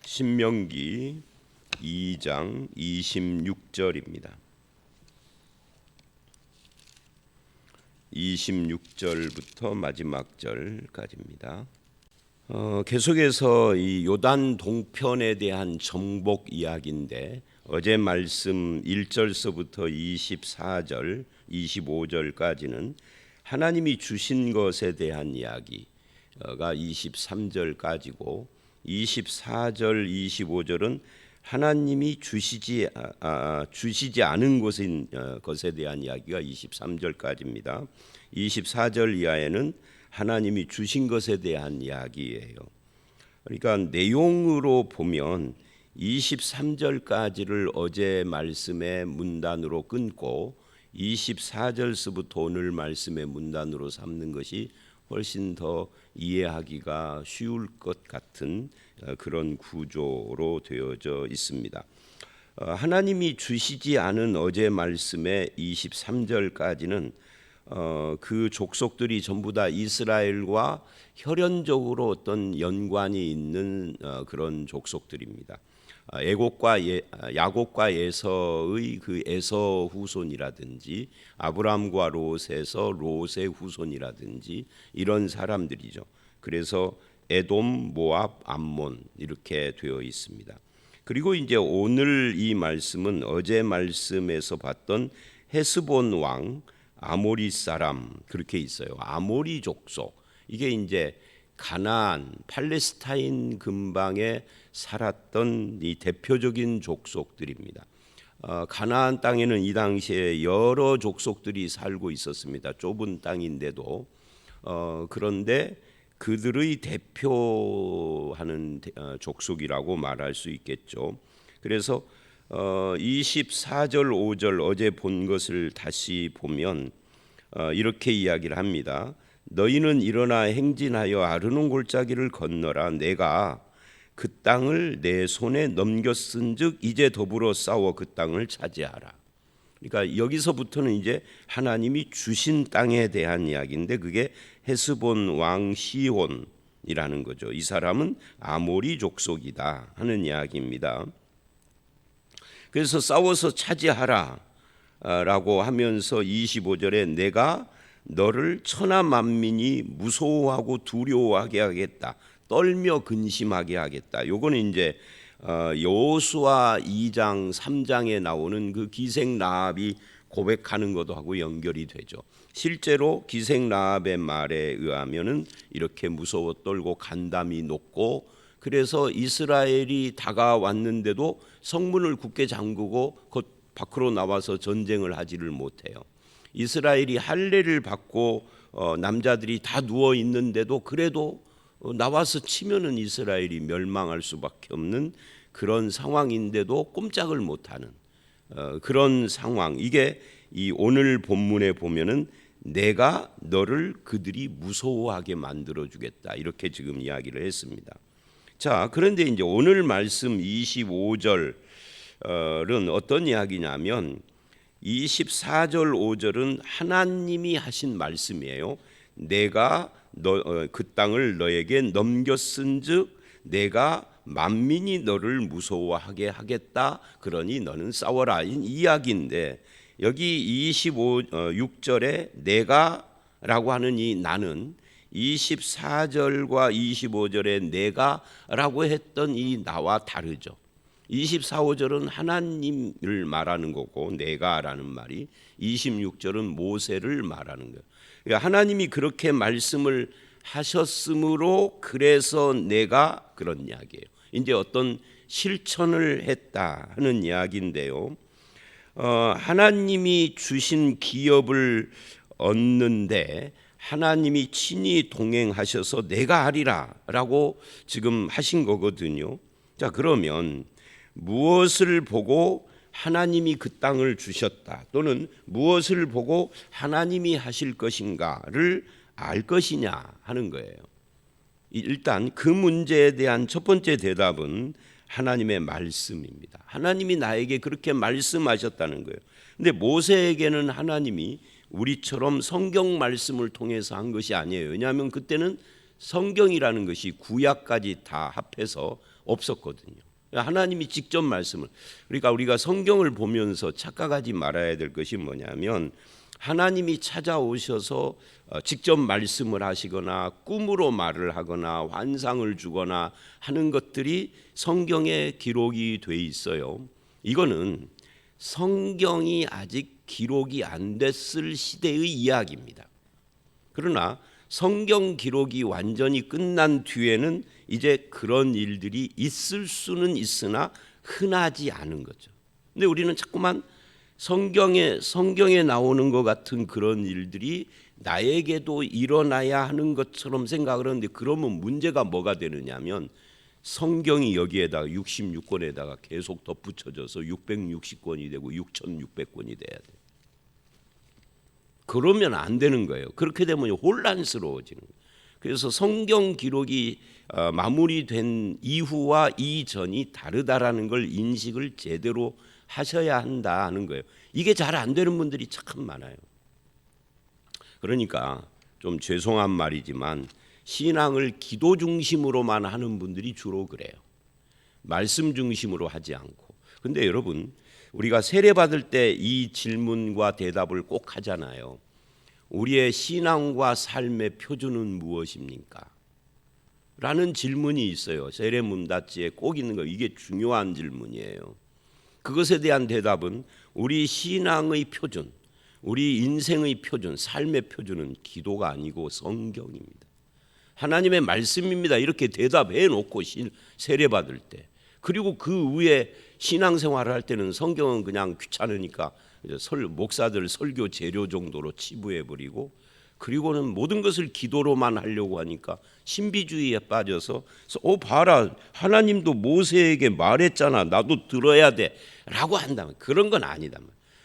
신명기 2장 26절입니다. 26절부터 마지막 절까지입니다. 계속해서 이 요단 동편에 대한 정복 이야기인데 어제 말씀 1절서부터 24절, 25절까지는 하나님이 주신 것에 대한 이야기가 23절까지고 24절, 25절은 하나님이 주시지 않은 것에 대한 이야기가 23절까지입니다. 24절 이하에는 하나님이 주신 것에 대한 이야기예요. 그러니까 내용으로 보면 23절까지를 어제 말씀의 문단으로 끊고 24절서부터 오늘 말씀의 문단으로 삼는 것이 훨씬 더 이해하기가 쉬울 것 같은 그런 구조로 되어져 있습니다. 하나님이 주시지 않은 어제 말씀의 23절까지는 그 족속들이 전부 다 이스라엘과 혈연적으로 어떤 연관이 있는 그런 족속들입니다. 야곱과 에서의 그 에서 후손이라든지 아브람과 롯에서 롯의 후손이라든지 이런 사람들이죠. 그래서 에돔, 모압, 암몬 이렇게 되어 있습니다. 그리고 이제 오늘 이 말씀은 어제 말씀에서 봤던 헤스본 왕 아모리 사람 그렇게 있어요. 아모리 족속 이게 이제 가나안, 팔레스타인 근방에 살았던 이 대표적인 족속들입니다. 가나안 땅에는 이 당시에 여러 족속들이 살고 있었습니다. 좁은 땅인데도 그런데 그들의 대표하는 족속이라고 말할 수 있겠죠. 그래서 24절 5절 어제 본 것을 다시 보면 이렇게 이야기를 합니다. 너희는 일어나 행진하여 아르논 골짜기를 건너라. 내가 그 땅을 내 손에 넘겼은즉 이제 더불어 싸워 그 땅을 차지하라. 그러니까 여기서부터는 이제 하나님이 주신 땅에 대한 이야기인데 그게 헤스본 왕 시혼이라는 거죠. 이 사람은 아모리 족속이다 하는 이야기입니다. 그래서 싸워서 차지하라 라고 하면서 25절에 내가 너를 천하 만민이 무서워하고 두려워하게 하겠다. 떨며 근심하게 하겠다. 요거는 이제 여호수아 2장 3장에 나오는 그 기생 라합이 고백하는 것도 하고 연결이 되죠. 실제로 기생 라합의 말에 의하면은 이렇게 무서워 떨고 간담이 높고 그래서 이스라엘이 다가왔는데도 성문을 굳게 잠그고 곧 밖으로 나와서 전쟁을 하지를 못해요. 이스라엘이 할례를 받고 남자들이 다 누워 있는데도 그래도 나와서 치면은 이스라엘이 멸망할 수밖에 없는 그런 상황인데도 꼼짝을 못하는 그런 상황. 이게 이 오늘 본문에 보면은 내가 너를 그들이 무서워하게 만들어 주겠다 이렇게 지금 이야기를 했습니다. 자, 그런데 이제 오늘 말씀 25절은 어떤 이야기냐면 24절 5절은 하나님이 하신 말씀이에요. 내가 그 땅을 너에게 넘겼은즉 내가 만민이 너를 무서워하게 하겠다. 그러니 너는 싸워라. 이 이야기인데 여기 26절에 내가라고 하는 이 나는 24절과 25절에 내가라고 했던 이 나와 다르죠. 24, 5절은 하나님을 말하는 거고 내가라는 말이 26절은 모세를 말하는 거예요. 그러니까 하나님이 그렇게 말씀을 하셨으므로 그래서 내가 그런 이야기예요. 이제 어떤 실천을 했다 하는 이야기인데요. 하나님이 주신 기업을 얻는데 하나님이 친히 동행하셔서 내가 하리라 라고 지금 하신 거거든요. 자, 그러면 무엇을 보고 하나님이 그 땅을 주셨다 또는 무엇을 보고 하나님이 하실 것인가를 알 것이냐 하는 거예요. 일단 그 문제에 대한 첫 번째 대답은 하나님의 말씀입니다. 하나님이 나에게 그렇게 말씀하셨다는 거예요. 근데 모세에게는 하나님이 우리처럼 성경 말씀을 통해서 한 것이 아니에요. 왜냐하면 그때는 성경이라는 것이 구약까지 다 합해서 없었거든요. 하나님이 직접 말씀을, 그러니까 우리가 성경을 보면서 착각하지 말아야 될 것이 뭐냐면, 하나님이 찾아오셔서 직접 말씀을 하시거나 꿈으로 말을 하거나 환상을 주거나 하는 것들이 성경에 기록이 돼 있어요. 이거는 성경이 아직 기록이 안 됐을 시대의 이야기입니다. 그러나 성경 기록이 완전히 끝난 뒤에는 이제 그런 일들이 있을 수는 있으나 흔하지 않은 거죠. 근데 우리는 자꾸만 성경에 나오는 것 같은 그런 일들이 나에게도 일어나야 하는 것처럼 생각을 하는데, 그러면 문제가 뭐가 되느냐면 성경이 여기에다가 66권에다가 계속 덧붙여져서 660권이 되고 6600권이 돼야 돼요. 그러면 안 되는 거예요. 그렇게 되면 혼란스러워지는 거예요. 그래서 성경 기록이 마무리된 이후와 이전이 다르다라는 걸 인식을 제대로 하셔야 한다 하는 거예요. 이게 잘 안 되는 분들이 참 많아요. 그러니까 좀 죄송한 말이지만 신앙을 기도 중심으로만 하는 분들이 주로 그래요. 말씀 중심으로 하지 않고. 근데 여러분, 우리가 세례 받을 때 이 질문과 대답을 꼭 하잖아요. 우리의 신앙과 삶의 표준은 무엇입니까? 라는 질문이 있어요. 세례 문답지에 꼭 있는 거. 이게 중요한 질문이에요. 그것에 대한 대답은 우리 신앙의 표준, 우리 인생의 표준, 삶의 표준은 기도가 아니고 성경입니다. 하나님의 말씀입니다. 이렇게 대답해 놓고 세례 받을 때, 그리고 그 후에 신앙생활을 할 때는 성경은 그냥 귀찮으니까 목사들 설교 재료 정도로 치부해 버리고, 그리고는 모든 것을 기도로만 하려고 하니까 신비주의에 빠져서 봐라, 하나님도 모세에게 말했잖아, 나도 들어야 돼 라고 한다면 그런 건 아니다.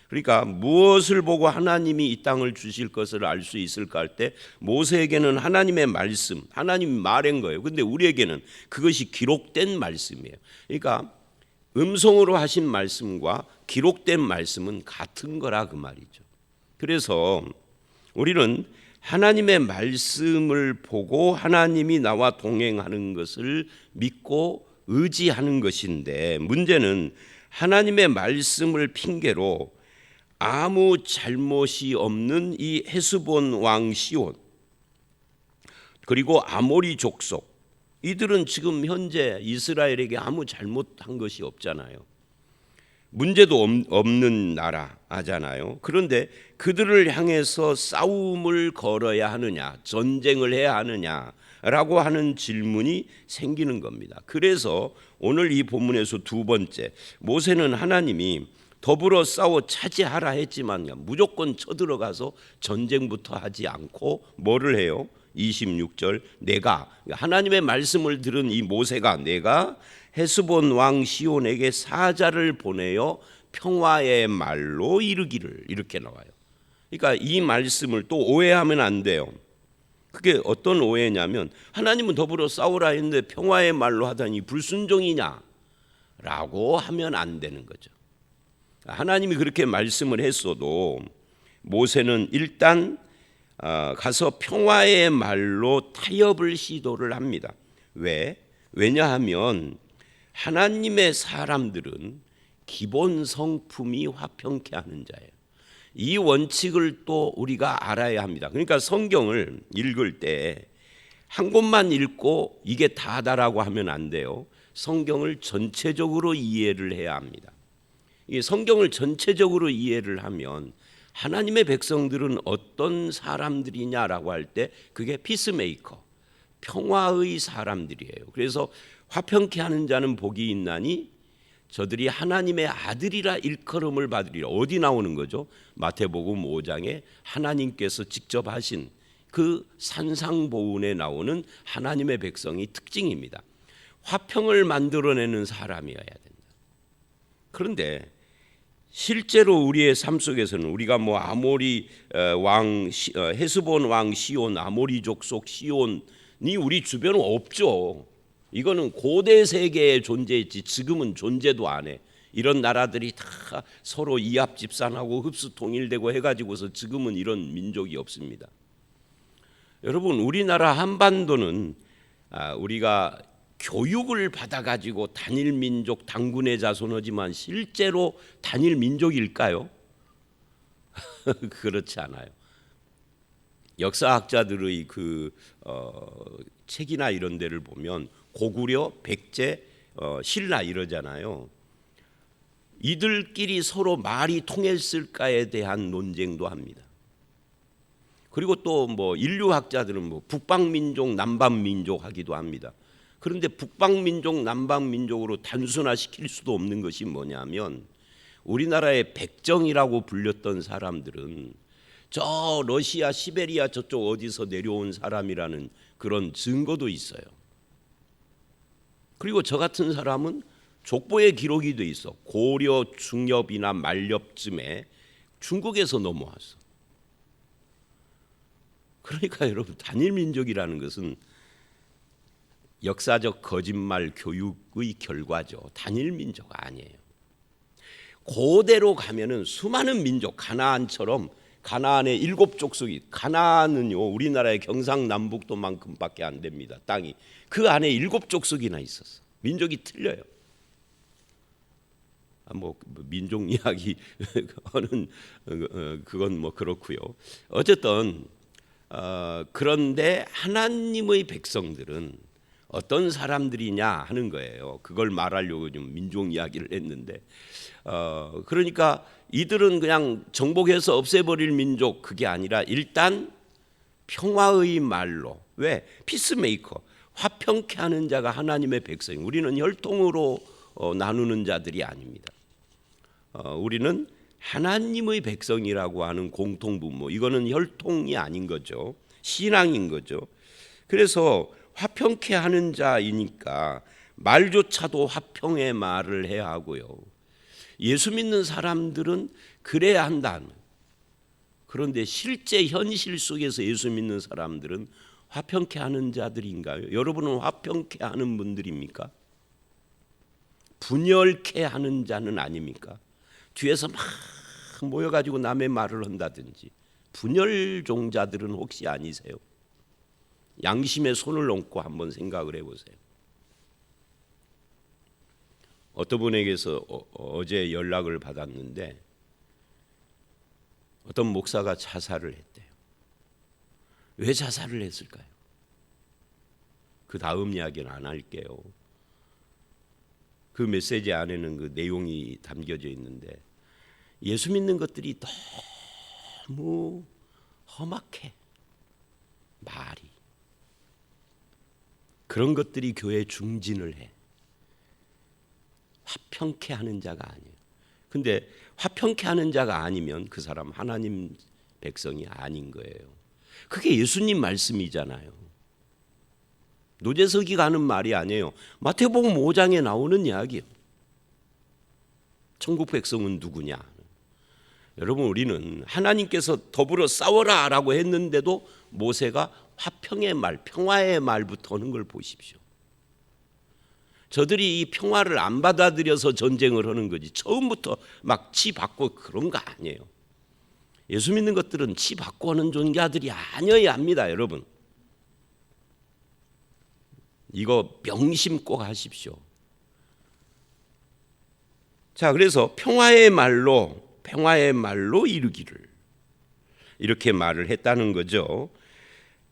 그러니까 무엇을 보고 하나님이 이 땅을 주실 것을 알 수 있을까 할 때, 모세에게는 하나님의 말씀, 하나님이 말한 거예요. 근데 우리에게는 그것이 기록된 말씀이에요. 그러니까 음성으로 하신 말씀과 기록된 말씀은 같은 거라 그 말이죠. 그래서 우리는 하나님의 말씀을 보고 하나님이 나와 동행하는 것을 믿고 의지하는 것인데, 문제는 하나님의 말씀을 핑계로 아무 잘못이 없는 이 헤스본 왕 시온, 그리고 아모리 족속, 이들은 지금 현재 이스라엘에게 아무 잘못한 것이 없잖아요. 문제도 없는 나라잖아요. 그런데 그들을 향해서 싸움을 걸어야 하느냐, 전쟁을 해야 하느냐라고 하는 질문이 생기는 겁니다. 그래서 오늘 이 본문에서 두 번째, 모세는 하나님이 더불어 싸워 차지하라 했지만 무조건 쳐들어가서 전쟁부터 하지 않고 뭐를 해요? 26절, 내가, 하나님의 말씀을 들은 이 모세가, 내가 헤스본 왕 시온에게 사자를 보내어 평화의 말로 이르기를, 이렇게 나와요. 그러니까 이 말씀을 또 오해하면 안 돼요. 그게 어떤 오해냐면, 하나님은 더불어 싸우라 했는데 평화의 말로 하다니 불순종이냐 라고 하면 안 되는 거죠. 하나님이 그렇게 말씀을 했어도 모세는 일단 가서 평화의 말로 타협을 시도를 합니다. 왜냐하면 하나님의 사람들은 기본 성품이 화평케 하는 자예요. 이 원칙을 또 우리가 알아야 합니다. 그러니까 성경을 읽을 때 한 곳만 읽고 이게 다다라고 하면 안 돼요. 성경을 전체적으로 이해를 해야 합니다. 이 성경을 전체적으로 이해를 하면 하나님의 백성들은 어떤 사람들이냐라고 할 때 그게 피스메이커, 평화의 사람들이에요. 그래서 화평케 하는 자는 복이 있나니 저들이 하나님의 아들이라 일컬음을 받으리라. 어디 나오는 거죠? 마태복음 5장에 하나님께서 직접 하신 그 산상보훈에 나오는 하나님의 백성이 특징입니다. 화평을 만들어내는 사람이어야 된다. 그런데 실제로 우리의 삶 속에서는 우리가 뭐 아모리 왕, 헤스본 왕 시온, 아모리 족속 시온이 우리 주변은 없죠. 이거는 고대 세계에 존재했지 지금은 존재도 안 해. 이런 나라들이 다 서로 이합 집산하고 흡수 통일되고 해가지고서 지금은 이런 민족이 없습니다. 여러분, 우리나라 한반도는 우리가 교육을 받아가지고 단일 민족 당군의 자손이지만 실제로 단일 민족일까요? 그렇지 않아요. 역사학자들의 책이나 이런 데를 보면 고구려, 백제, 신라 이러잖아요. 이들끼리 서로 말이 통했을까에 대한 논쟁도 합니다. 그리고 또 뭐 인류학자들은 뭐 북방민족, 남방민족 하기도 합니다. 그런데 북방민족, 남방민족으로 단순화시킬 수도 없는 것이 뭐냐면 우리나라의 백정이라고 불렸던 사람들은 저 러시아, 시베리아 저쪽 어디서 내려온 사람이라는 그런 증거도 있어요. 그리고 저 같은 사람은 족보의 기록이 돼 있어. 고려 중엽이나 말엽쯤에 중국에서 넘어왔어. 그러니까 여러분, 단일 민족이라는 것은 역사적 거짓말 교육의 결과죠. 단일 민족 아니에요. 고대로 가면은 수많은 민족, 가나안처럼 가나안의 7족속이, 가나안은요 우리나라의 경상남북도만큼밖에 안 됩니다. 땅이. 그 안에 7족속이나 있었어. 민족이 틀려요. 뭐 민족 이야기 하는 그건 뭐 그렇고요. 어쨌든 그런데 하나님의 백성들은 어떤 사람들이냐 하는 거예요. 그걸 말하려고 좀 민족 이야기를 했는데 그러니까 이들은 그냥 정복해서 없애버릴 민족, 그게 아니라 일단 평화의 말로, 왜? 피스메이커, 화평케 하는 자가 하나님의 백성. 우리는 혈통으로 나누는 자들이 아닙니다. 우리는 하나님의 백성이라고 하는 공통분모, 이거는 혈통이 아닌 거죠. 신앙인 거죠. 그래서 화평케 하는 자이니까 말조차도 화평의 말을 해야 하고요. 예수 믿는 사람들은 그래야 한다. 그런데 실제 현실 속에서 예수 믿는 사람들은 화평케 하는 자들인가요? 여러분은 화평케 하는 분들입니까? 분열케 하는 자는 아닙니까? 뒤에서 막 모여가지고 남의 말을 한다든지. 분열종자들은 혹시 아니세요? 양심에 손을 얹고 한번 생각을 해보세요. 어떤 분에게서 어제 연락을 받았는데 어떤 목사가 자살을 했대요. 왜 자살을 했을까요? 그 다음 이야기는 안 할게요. 그 메시지 안에는 그 내용이 담겨져 있는데 예수 믿는 것들이 너무 험악해. 말이. 그런 것들이 교회에 중진을 해. 화평케 하는 자가 아니에요. 근데 화평케 하는 자가 아니면 그 사람 하나님 백성이 아닌 거예요. 그게 예수님 말씀이잖아요. 노재석이가 하는 말이 아니에요. 마태복음 5장에 나오는 이야기예요. 천국 백성은 누구냐? 여러분, 우리는 하나님께서 더불어 싸워라라고 했는데도 모세가 화평의 말, 평화의 말부터 하는 걸 보십시오. 저들이 이 평화를 안 받아들여서 전쟁을 하는 거지 처음부터 막 치받고 그런 거 아니에요. 예수 믿는 것들은 치받고 하는 존재들이 아니어야 합니다. 여러분, 이거 명심 꼭 하십시오. 자, 그래서 평화의 말로 이루기를, 이렇게 말을 했다는 거죠.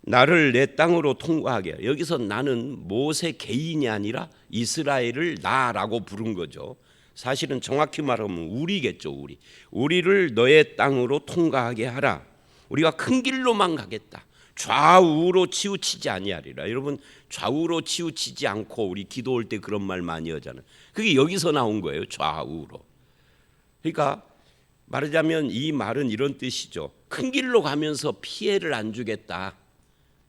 나를 내 땅으로 통과하게. 여기서 나는 모세 개인이 아니라 이스라엘을 나라고 부른 거죠. 사실은 정확히 말하면 우리겠죠. 우리를 너의 땅으로 통과하게 하라. 우리가 큰 길로만 가겠다. 좌우로 치우치지 아니하리라. 여러분, 좌우로 치우치지 않고 우리 기도할 때 그런 말 많이 하잖아요. 그게 여기서 나온 거예요. 좌우로. 그러니까 말하자면 이 말은 이런 뜻이죠. 큰 길로 가면서 피해를 안 주겠다.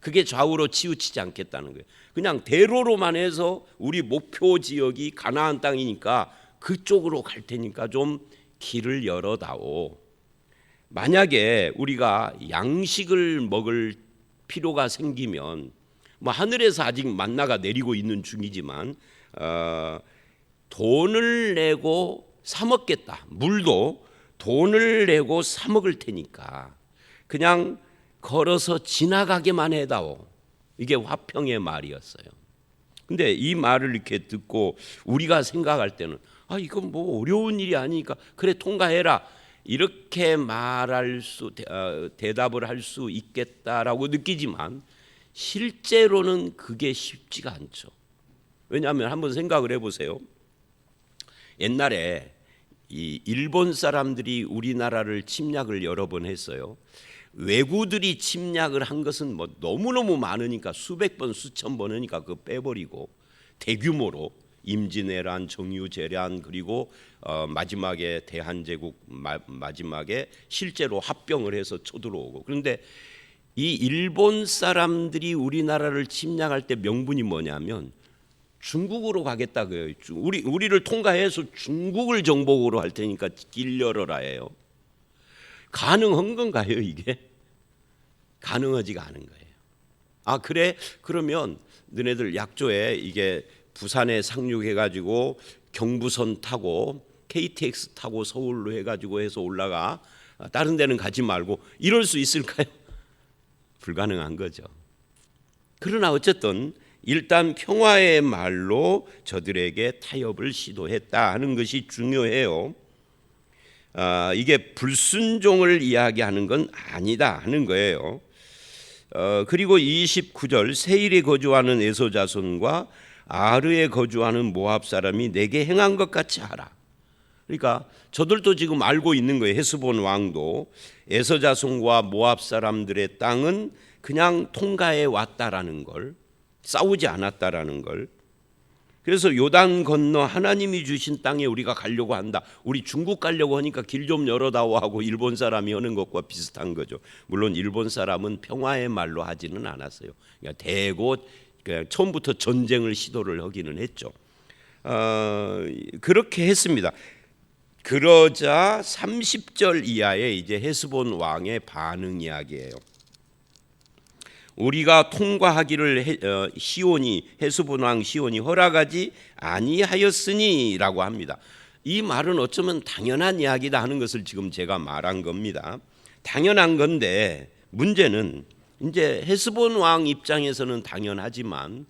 그게 좌우로 치우치지 않겠다는 거예요. 그냥 대로로만 해서 우리 목표 지역이 가나안 땅이니까 그쪽으로 갈 테니까 좀 길을 열어다오. 만약에 우리가 양식을 먹을 필요가 생기면 뭐 하늘에서 아직 만나가 내리고 있는 중이지만 돈을 내고 사 먹겠다. 물도 돈을 내고 사 먹을 테니까 그냥 걸어서 지나가게만 해다오. 이게 화평의 말이었어요. 근데 이 말을 이렇게 듣고 우리가 생각할 때는 이건 뭐 어려운 일이 아니니까 그래 통과해라 이렇게 대답을 할 수 있겠다라고 느끼지만 실제로는 그게 쉽지가 않죠. 왜냐하면 한번 생각을 해보세요. 옛날에 이 일본 사람들이 우리나라를 침략을 여러 번 했어요. 왜구들이 침략을 한 것은 뭐 너무너무 많으니까 수백 번 수천 번 하니까 그거 빼버리고 대규모로 임진왜란, 정유재란 그리고 마지막에 대한제국 마지막에 실제로 합병을 해서 쳐들어오고. 그런데 이 일본 사람들이 우리나라를 침략할 때 명분이 뭐냐면 중국으로 가겠다 그래요. 우리를 통과해서 중국을 정복으로 할 테니까 길 열어라예요. 가능한 건가요 이게? 가능하지가 않은 거예요. 그래? 그러면 너네들 약조에 이게 부산에 상륙해가지고 경부선 타고 KTX 타고 서울로 해가지고 해서 올라가 다른 데는 가지 말고 이럴 수 있을까요? 불가능한 거죠. 그러나 어쨌든 일단 평화의 말로 저들에게 타협을 시도했다 하는 것이 중요해요. 이게 불순종을 이야기하는 건 아니다 하는 거예요. 그리고 29절 세일에 거주하는 에서 자손과 아르에 거주하는 모압 사람이 내게 행한 것 같이 하라. 그러니까 저들도 지금 알고 있는 거예요. 헤스본 왕도 에서 자손과 모압 사람들의 땅은 그냥 통과해 왔다라는 걸, 싸우지 않았다라는 걸. 그래서 요단 건너 하나님이 주신 땅에 우리가 가려고 한다. 우리 중국 가려고 하니까 길 좀 열어다오 하고 일본 사람이 하는 것과 비슷한 거죠. 물론 일본 사람은 평화의 말로 하지는 않았어요. 그러니까 대고 그냥 처음부터 전쟁을 시도를 하기는 했죠. 그렇게 했습니다. 그러자 30절 이하에 이제 헤스본 왕의 반응 이야기예요. 우리가 통과하기를 헤스본 왕 시온이 허락하지 아니하였으니라고 합니다. 이 말은 어쩌면 당연한 이야기다 하는 것을 지금 제가 말한 겁니다. 당연한 건데 문제는 이제 헤스본 왕 입장에서는 당연하지만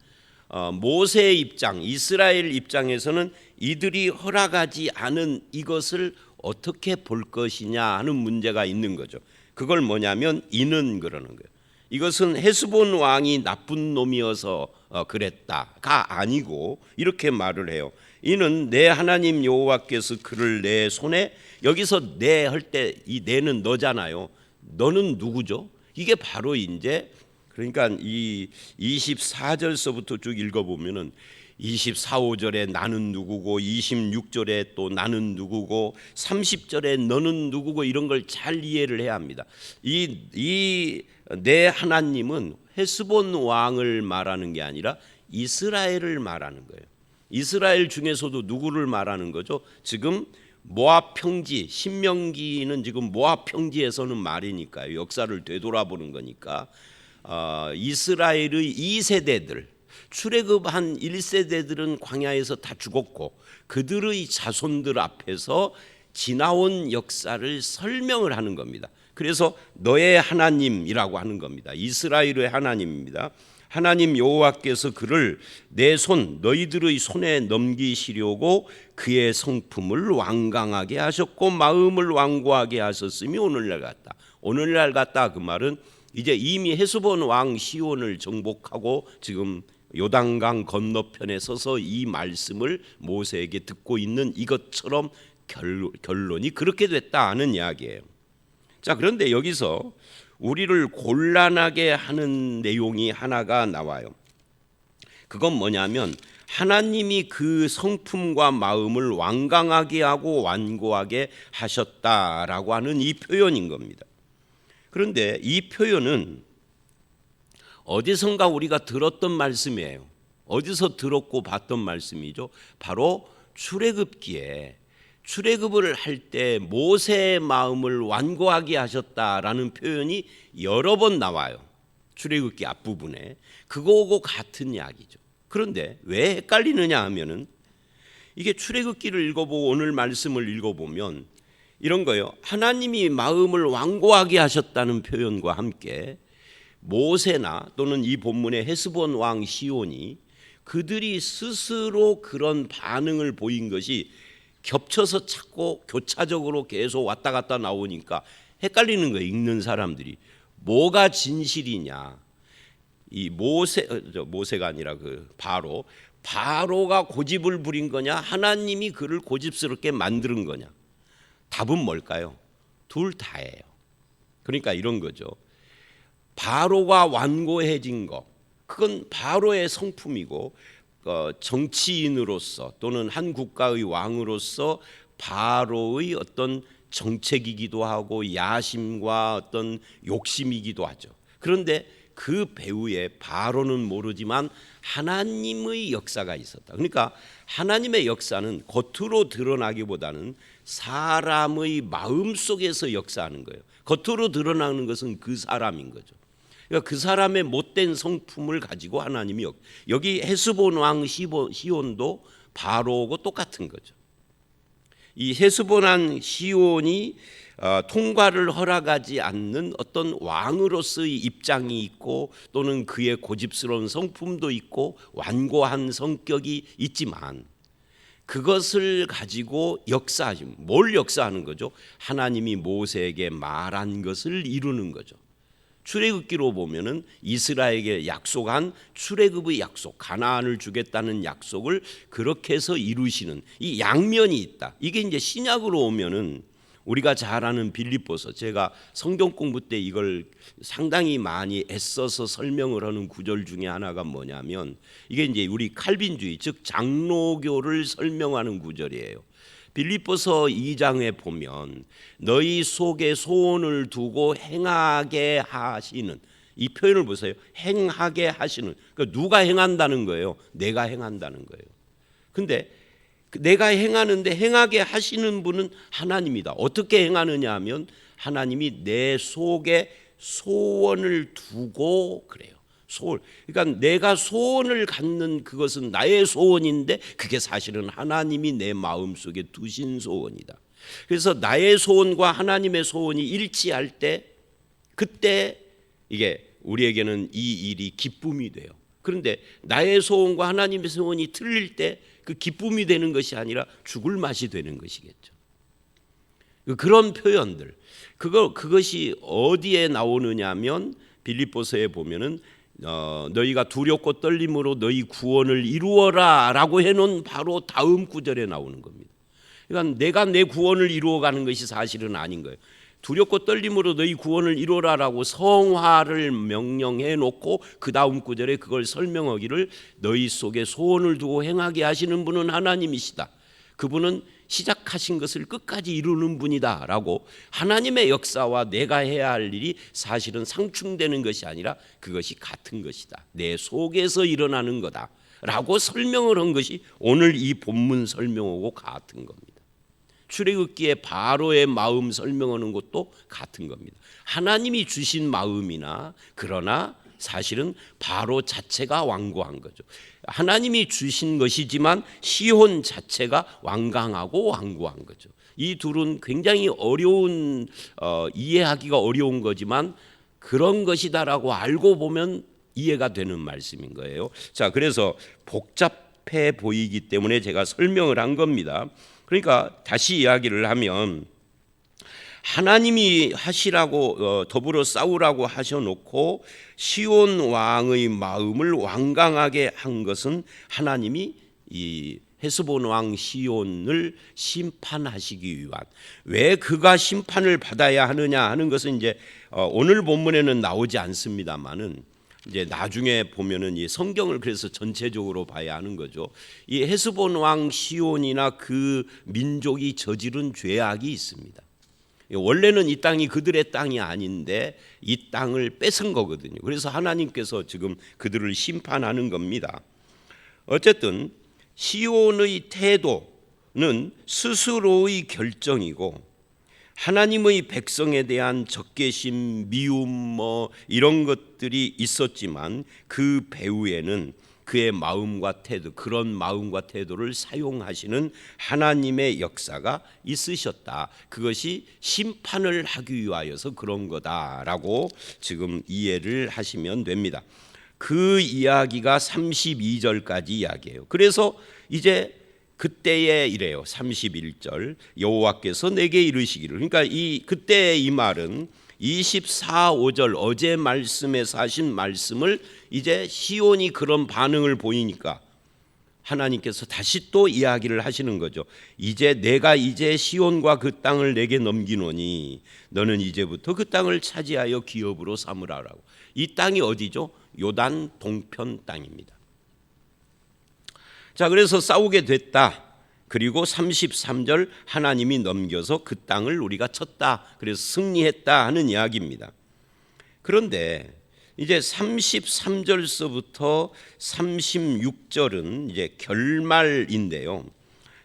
모세 입장, 이스라엘 입장에서는 이들이 허락하지 않은 이것을 어떻게 볼 것이냐 하는 문제가 있는 거죠. 그걸 뭐냐면 이는 그러는 거예요. 이것은 헤스본 왕이 나쁜 놈이어서 그랬다가 아니고 이렇게 말을 해요. 이는 내 하나님 여호와께서 그를 내 손에, 여기서 내 할 때 이 내는 너잖아요. 너는 누구죠? 이게 바로 이제 그러니까 이 24절서부터 쭉 읽어보면은 24, 5절에 나는 누구고 26절에 또 나는 누구고 30절에 너는 누구고 이런 걸 잘 이해를 해야 합니다. 이 내 하나님은 헤스본 왕을 말하는 게 아니라 이스라엘을 말하는 거예요. 이스라엘 중에서도 누구를 말하는 거죠? 지금 모압 평지, 신명기는 지금 모압 평지에서는 말이니까요. 역사를 되돌아보는 거니까 이스라엘의 2세대들 출애굽한 1세대들은 광야에서 다 죽었고 그들의 자손들 앞에서 지나온 역사를 설명을 하는 겁니다. 그래서 너의 하나님이라고 하는 겁니다. 이스라엘의 하나님입니다. 하나님 여호와께서 그를 내 손 너희들의 손에 넘기시려고 그의 성품을 완강하게 하셨고 마음을 완고하게 하셨으니 오늘날 같다. 오늘날 같다 그 말은 이제 이미 헤스본 왕 시온을 정복하고 지금 요단강 건너편에 서서 이 말씀을 모세에게 듣고 있는 이것처럼 결론이 그렇게 됐다 하는 이야기예요. 자, 그런데 여기서 우리를 곤란하게 하는 내용이 하나가 나와요. 그건 뭐냐면 하나님이 그 성품과 마음을 완강하게 하고 완고하게 하셨다라고 하는 이 표현인 겁니다. 그런데 이 표현은 어디선가 우리가 들었던 말씀이에요. 어디서 들었고 봤던 말씀이죠. 바로 출애굽기에 출애굽을 할 때 모세의 마음을 완고하게 하셨다라는 표현이 여러 번 나와요. 출애굽기 앞부분에. 그거하고 같은 이야기죠. 그런데 왜 헷갈리느냐 하면은 이게 출애굽기를 읽어보고 오늘 말씀을 읽어보면 이런 거예요. 하나님이 마음을 완고하게 하셨다는 표현과 함께 모세나 또는 이 본문의 헤스본 왕 시온이 그들이 스스로 그런 반응을 보인 것이 겹쳐서 자꾸 교차적으로 계속 왔다 갔다 나오니까 헷갈리는 거예요. 읽는 사람들이 뭐가 진실이냐. 이 모세가 아니라 그 바로가 고집을 부린 거냐, 하나님이 그를 고집스럽게 만드는 거냐. 답은 뭘까요? 둘 다예요. 그러니까 이런 거죠. 바로가 완고해진 거, 그건 바로의 성품이고, 정치인으로서 또는 한 국가의 왕으로서 바로의 어떤 정책이기도 하고 야심과 어떤 욕심이기도 하죠. 그런데 그 배후에 바로는 모르지만 하나님의 역사가 있었다. 그러니까 하나님의 역사는 겉으로 드러나기보다는 사람의 마음 속에서 역사하는 거예요. 겉으로 드러나는 것은 그 사람인 거죠. 그러니까 그 사람의 못된 성품을 가지고 하나님이 여기 헤스본 왕 시온도 바로하고 똑같은 거죠. 이 헤스본 왕 시온이 통과를 허락하지 않는 어떤 왕으로서의 입장이 있고 또는 그의 고집스러운 성품도 있고 완고한 성격이 있지만 그것을 가지고 뭘 역사하는 거죠? 하나님이 모세에게 말한 것을 이루는 거죠. 출애굽기로 보면은 이스라엘에게 약속한 출애굽의 약속, 가나안을 주겠다는 약속을 그렇게 해서 이루시는 이 양면이 있다. 이게 이제 신약으로 오면은 우리가 잘 아는 빌립보서, 제가 성경 공부 때 이걸 상당히 많이 애써서 설명을 하는 구절 중에 하나가 뭐냐면 이게 이제 우리 칼빈주의, 즉 장로교를 설명하는 구절이에요. 빌립보서 2장에 보면 너희 속에 소원을 두고 행하게 하시는, 이 표현을 보세요. 행하게 하시는. 그러니까 누가 행한다는 거예요? 내가 행한다는 거예요. 근데 내가 행하는데 행하게 하시는 분은 하나님이다. 어떻게 행하느냐 하면 하나님이 내 속에 소원을 두고 그래요. 그러니까 내가 소원을 갖는 그것은 나의 소원인데 그게 사실은 하나님이 내 마음속에 두신 소원이다. 그래서 나의 소원과 하나님의 소원이 일치할 때 그때 이게 우리에게는 이 일이 기쁨이 돼요. 그런데 나의 소원과 하나님의 소원이 틀릴 때 그 기쁨이 되는 것이 아니라 죽을 맛이 되는 것이겠죠. 그런 표현들, 그것이 어디에 나오느냐면 빌립보서에 보면은 너희가 두렵고 떨림으로 너희 구원을 이루어라라고 해놓은 바로 다음 구절에 나오는 겁니다. 그러니까 내가 내 구원을 이루어가는 것이 사실은 아닌 거예요. 두렵고 떨림으로 너희 구원을 이루어라라고 성화를 명령해 놓고 그 다음 구절에 그걸 설명하기를 너희 속에 소원을 두고 행하게 하시는 분은 하나님이시다. 그분은 시작하신 것을 끝까지 이루는 분이다 라고 하나님의 역사와 내가 해야 할 일이 사실은 상충되는 것이 아니라 그것이 같은 것이다. 내 속에서 일어나는 거다 라고 설명을 한 것이 오늘 이 본문 설명하고 같은 겁니다. 출애굽기에 바로의 마음 설명하는 것도 같은 겁니다. 하나님이 주신 마음이나 그러나 사실은 바로 자체가 완고한 거죠. 하나님이 주신 것이지만 시혼 자체가 완강하고 완고한 거죠. 이 둘은 굉장히 어려운 이해하기가 어려운 거지만 그런 것이다라고 알고 보면 이해가 되는 말씀인 거예요. 자, 그래서 복잡해 보이기 때문에 제가 설명을 한 겁니다. 그러니까 다시 이야기를 하면 하나님이 하시라고 더불어 싸우라고 하셔놓고 시온 왕의 마음을 완강하게 한 것은 하나님이 이 헤스본 왕 시온을 심판하시기 위한, 왜 그가 심판을 받아야 하느냐 하는 것은 이제 오늘 본문에는 나오지 않습니다만은 이제 나중에 보면은 이 성경을 그래서 전체적으로 봐야 하는 거죠. 이 헤스본 왕 시온이나 그 민족이 저지른 죄악이 있습니다. 원래는 이 땅이 그들의 땅이 아닌데 이 땅을 뺏은 거거든요. 그래서 하나님께서 지금 그들을 심판하는 겁니다. 어쨌든 시온의 태도는 스스로의 결정이고 하나님의 백성에 대한 적개심, 미움 이런 것들이 있었지만 그 배후에는 그의 마음과 태도, 그런 마음과 태도를 사용하시는 하나님의 역사가 있으셨다. 그것이 심판을 하기 위하여서 그런 거다라고 지금 이해를 하시면 됩니다. 그 이야기가 32절까지 이야기해요. 그래서 이제 그때에 이래요. 31절 여호와께서 내게 이르시기를. 그러니까 그때의 이 말은 24, 5절 어제 말씀에서 하신 말씀을 이제 시온이 그런 반응을 보이니까 하나님께서 다시 또 이야기를 하시는 거죠. 내가 이제 시온과 그 땅을 내게 넘기노니 너는 이제부터 그 땅을 차지하여 기업으로 삼으라라고. 이 땅이 어디죠? 요단 동편 땅입니다. 자, 그래서 싸우게 됐다. 그리고 33절 하나님이 넘겨서 그 땅을 우리가 쳤다. 그래서 승리했다 하는 이야기입니다. 그런데 이제 33절서부터 36절은 이제 결말인데요.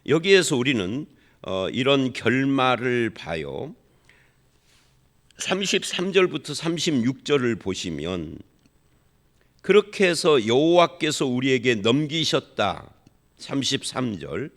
여기에서 우리는 이런 결말을 봐요. 33절부터 36절을 보시면 그렇게 해서 여호와께서 우리에게 넘기셨다. 33절.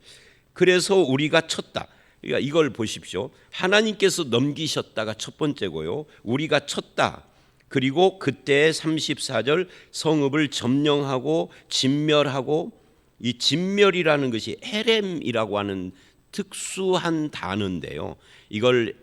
그래서 우리가 쳤다. 그러니까 이걸 보십시오. 하나님께서 넘기셨다가 첫 번째고요. 우리가 쳤다. 그리고 그때 34절 성읍을 점령하고 진멸하고, 이 진멸이라는 것이 헤렘이라고 하는 특수한 단어인데요. 이걸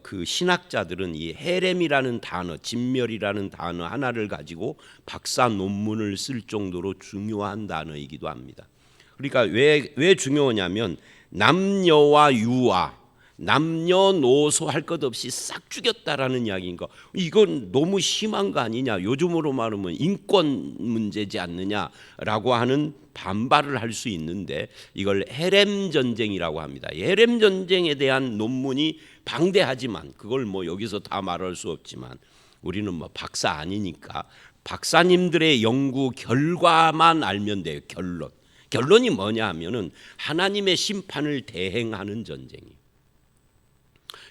그 신학자들은 이 헤렘이라는 단어, 진멸이라는 단어 하나를 가지고 박사 논문을 쓸 정도로 중요한 단어이기도 합니다. 그러니까 왜 중요하냐면 남녀와 유아, 남녀노소 할 것 없이 싹 죽였다라는 이야기인가. 이건 너무 심한 거 아니냐. 요즘으로 말하면 인권 문제지 않느냐라고 하는 반발을 할 수 있는데 이걸 헤렘 전쟁이라고 합니다. 헤렘 전쟁에 대한 논문이 방대하지만 그걸 뭐 여기서 다 말할 수 없지만 우리는 뭐 박사 아니니까 박사님들의 연구 결과만 알면 돼요. 결론이 뭐냐 하면은 하나님의 심판을 대행하는 전쟁이에요.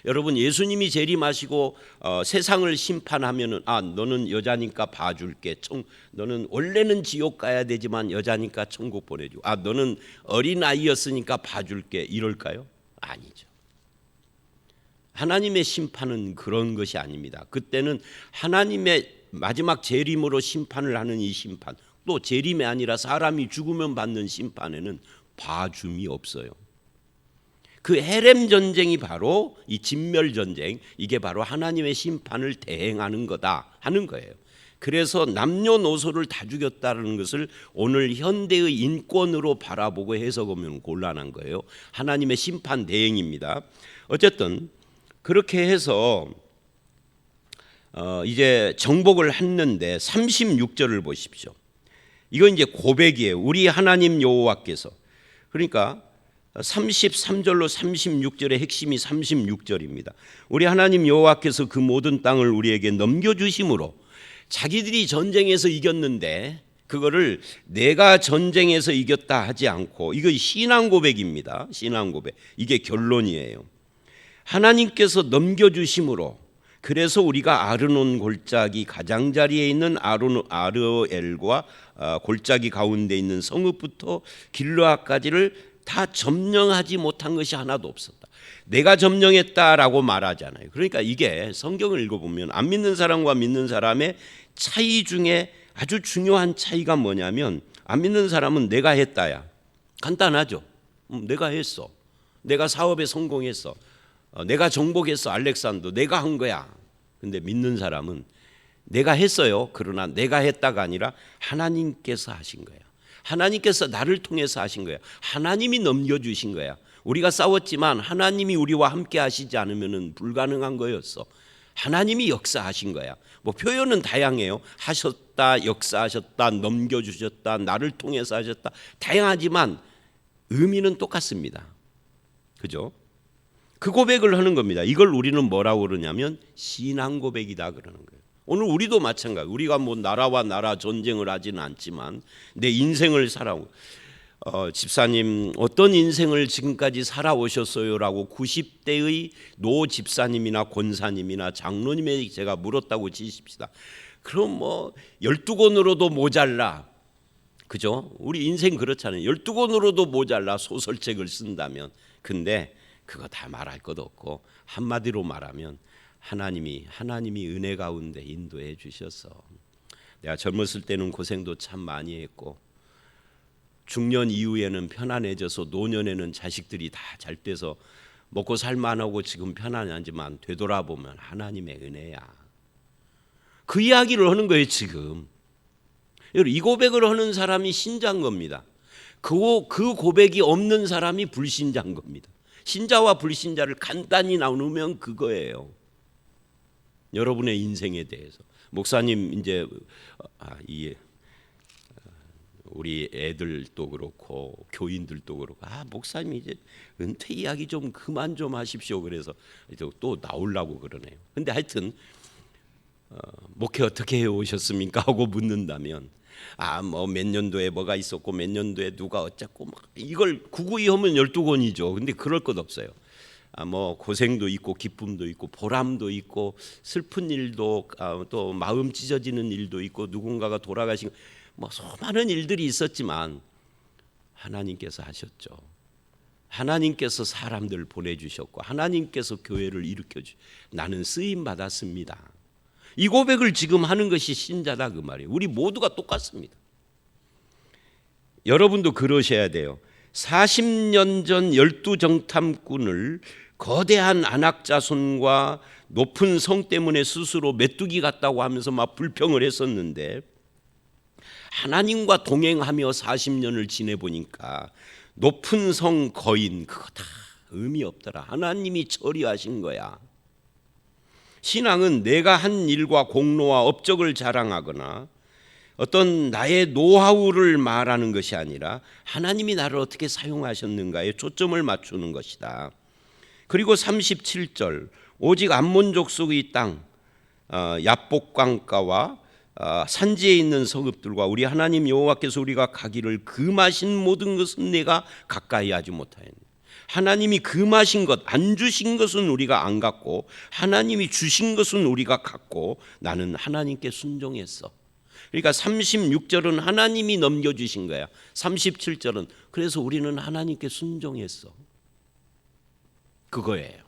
여러분, 예수님이 재림하시고 세상을 심판하면은 너는 여자니까 봐줄게. 너는 원래는 지옥 가야 되지만 여자니까 천국 보내줘. 너는 어린 아이였으니까 봐줄게. 이럴까요? 아니죠. 하나님의 심판은 그런 것이 아닙니다. 그때는 하나님의 마지막 재림으로 심판을 하는 이 심판, 또 재림이 아니라 사람이 죽으면 받는 심판에는 봐줌이 없어요. 그 헤렘 전쟁이 바로 이 진멸 전쟁, 이게 바로 하나님의 심판을 대행하는 거다 하는 거예요. 그래서 남녀노소를 다 죽였다는 것을 오늘 현대의 인권으로 바라보고 해석하면 곤란한 거예요. 하나님의 심판 대행입니다. 어쨌든 그렇게 해서 이제 정복을 했는데 36절을 보십시오. 이건 이제 고백이에요. 우리 하나님 여호와께서. 그러니까 33절로 36절의 핵심이 36절입니다. 우리 하나님 여호와께서 그 모든 땅을 우리에게 넘겨주심으로, 자기들이 전쟁에서 이겼는데 그거를 내가 전쟁에서 이겼다 하지 않고, 이거 신앙 고백입니다. 신앙 고백. 이게 결론이에요. 하나님께서 넘겨주심으로, 그래서 우리가 아르논 골짜기 가장자리에 있는 아르엘과 골짜기 가운데 있는 성읍부터 길르앗까지를 다 점령하지 못한 것이 하나도 없었다. 내가 점령했다라고 말하잖아요. 그러니까 이게 성경을 읽어보면 안 믿는 사람과 믿는 사람의 차이 중에 아주 중요한 차이가 뭐냐면, 안 믿는 사람은 내가 했다야. 간단하죠. 내가 했어. 내가 사업에 성공했어. 내가 정복했어. 알렉산더. 내가 한 거야. 근데 믿는 사람은 내가 했어요. 그러나 내가 했다가 아니라 하나님께서 하신 거야. 하나님께서 나를 통해서 하신 거야. 하나님이 넘겨주신 거야. 우리가 싸웠지만 하나님이 우리와 함께 하시지 않으면 불가능한 거였어. 하나님이 역사하신 거야. 뭐 표현은 다양해요. 하셨다, 역사하셨다, 넘겨주셨다, 나를 통해서 하셨다. 다양하지만 의미는 똑같습니다. 그죠? 그 고백을 하는 겁니다. 이걸 우리는 뭐라고 그러냐면 신앙 고백이다 그러는 거예요. 오늘 우리도 마찬가지. 우리가 뭐 나라와 나라 전쟁을 하지는 않지만 내 인생을 살아오고, 집사님 어떤 인생을 지금까지 살아오셨어요라고 90대의 노 집사님이나 권사님이나 장로님에게 제가 물었다고 치십시다. 그럼 뭐 12권으로도 모자라. 그죠? 우리 인생 그렇잖아요. 12권으로도 모자라 소설책을 쓴다면. 근데 그거 다 말할 것도 없고 한마디로 말하면 하나님이 은혜 가운데 인도해 주셔서 내가 젊었을 때는 고생도 참 많이 했고 중년 이후에는 편안해져서 노년에는 자식들이 다 잘 돼서 먹고 살만하고 지금 편안하지만 되돌아보면 하나님의 은혜야. 그 이야기를 하는 거예요 지금. 이 고백을 하는 사람이 신자인 겁니다. 그 고백이 없는 사람이 불신자인 겁니다. 신자와 불신자를 간단히 나누면 그거예요. 여러분의 인생에 대해서. 목사님 이제 우리 애들도 그렇고 교인들도 그렇고 목사님 이제 은퇴 이야기 좀 그만 좀 하십시오. 그래서 이제 또 나오려고 그러네요. 근데 하여튼 목회 어떻게 해 오셨습니까? 하고 묻는다면 뭐 몇 년도에 뭐가 있었고 몇 년도에 누가 어쨌고 막 이걸 구구이 하면 12권이죠. 근데 그럴 것 없어요. 뭐 고생도 있고 기쁨도 있고 보람도 있고 슬픈 일도 또 마음 찢어지는 일도 있고 누군가가 돌아가신 뭐 수많은 일들이 있었지만 하나님께서 하셨죠. 하나님께서 사람들을 보내주셨고 하나님께서 교회를 일으켜주. 나는 쓰임 받았습니다. 이 고백을 지금 하는 것이 신자다 그 말이에요. 우리 모두가 똑같습니다. 여러분도 그러셔야 돼요. 40년 전 12정탐꾼을 거대한 안악자손과 높은 성 때문에 스스로 메뚜기 같다고 하면서 막 불평을 했었는데 하나님과 동행하며 40년을 지내보니까 높은 성 거인 그거 다 의미 없더라. 하나님이 처리하신 거야. 신앙은 내가 한 일과 공로와 업적을 자랑하거나 어떤 나의 노하우를 말하는 것이 아니라 하나님이 나를 어떻게 사용하셨는가에 초점을 맞추는 것이다. 그리고 37절 오직 암몬 족속의 땅 야복강가와 산지에 있는 성읍들과 우리 하나님 여호와께서 우리가 가기를 금하신 모든 것은 내가 가까이 하지 못하였네. 하나님이 금하신 것, 안 주신 것은 우리가 안 갖고 하나님이 주신 것은 우리가 갖고 나는 하나님께 순종했어. 그러니까 36절은 하나님이 넘겨주신 거야. 37절은 그래서 우리는 하나님께 순종했어. 그거예요.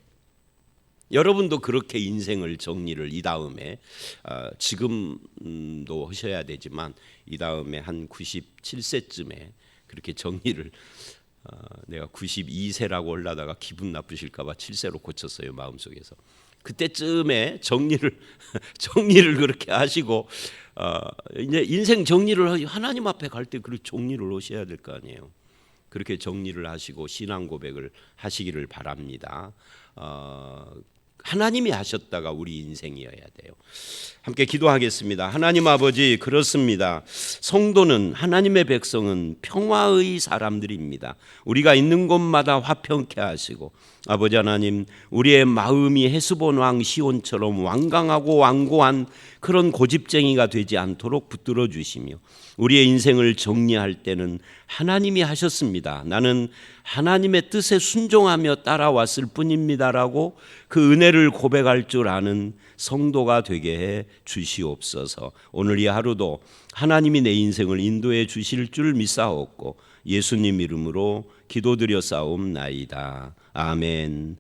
여러분도 그렇게 인생을 정리를 이 다음에 지금도 하셔야 되지만 이 다음에 한 97세쯤에 그렇게 정리를 내가 92세라고 올라다가 기분 나쁘실까 봐 7세로 고쳤어요. 마음속에서. 그때쯤에 정리를 그렇게 하시고 이제 인생 정리를 하나님 앞에 갈 때 그렇게 정리를 하셔야 될 거 아니에요. 그렇게 정리를 하시고 신앙 고백을 하시기를 바랍니다. 하나님이 하셨다가 우리 인생이어야 돼요. 함께 기도하겠습니다. 하나님 아버지, 그렇습니다. 성도는, 하나님의 백성은 평화의 사람들입니다. 우리가 있는 곳마다 화평케 하시고 아버지 하나님, 우리의 마음이 헤스본 왕 시온처럼 완강하고 완고한 그런 고집쟁이가 되지 않도록 붙들어 주시며 우리의 인생을 정리할 때는 하나님이 하셨습니다. 나는 하나님의 뜻에 순종하며 따라왔을 뿐입니다라고 그 은혜를 고백할 줄 아는 성도가 되게 해 주시옵소서. 오늘 이 하루도 하나님이 내 인생을 인도해 주실 줄 믿사옵고 예수님 이름으로 기도드려 싸움나이다. 아멘.